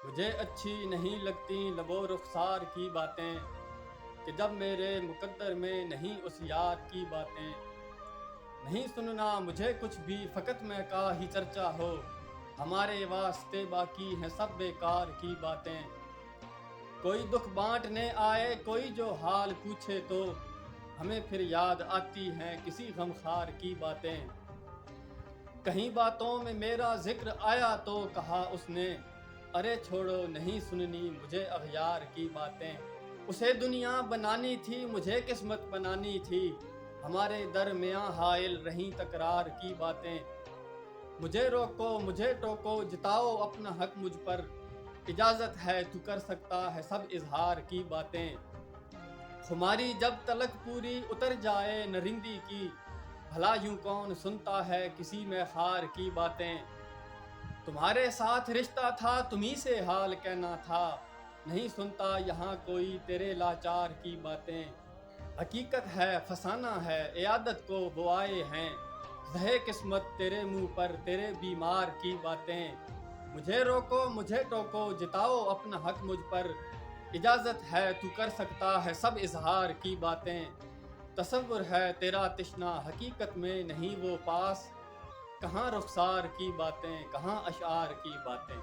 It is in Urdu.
مجھے اچھی نہیں لگتی لب و رخسار کی باتیں، کہ جب میرے مقدر میں نہیں اس یار کی باتیں۔ نہیں سننا مجھے کچھ بھی فقط میں کا ہی چرچا ہو، ہمارے واسطے باقی ہیں سب بیکار کی باتیں۔ کوئی دکھ بانٹنے آئے کوئی جو حال پوچھے تو، ہمیں پھر یاد آتی ہیں کسی غمخوار کی باتیں۔ کہیں باتوں میں میرا ذکر آیا تو کہا اس نے، ارے چھوڑو نہیں سننی مجھے اغیار کی باتیں۔ اسے دنیا بنانی تھی مجھے قسمت بنانی تھی، ہمارے درمیاں حائل رہیں تکرار کی باتیں۔ مجھے روکو مجھے ٹوکو جتاؤ اپنا حق مجھ پر، اجازت ہے تو کر سکتا ہے سب اظہار کی باتیں۔ خماری جب تلک پوری اتر جائے نرندی کی، بھلا یوں کون سنتا ہے کسی میں خار کی باتیں۔ تمہارے ساتھ رشتہ تھا تمہیں سے حال کہنا تھا، نہیں سنتا یہاں کوئی تیرے لاچار کی باتیں۔ حقیقت ہے فسانہ ہے عیادت کو وہ آئے ہیں، زہے قسمت تیرے منہ پر تیرے بیمار کی باتیں۔ مجھے روکو مجھے ٹوکو جتاؤ اپنا حق مجھ پر، اجازت ہے تو کر سکتا ہے سب اظہار کی باتیں۔ تصور ہے تیرا تشنا حقیقت میں نہیں وہ پاس، کہاں رخسار کی باتیں کہاں اشعار کی باتیں۔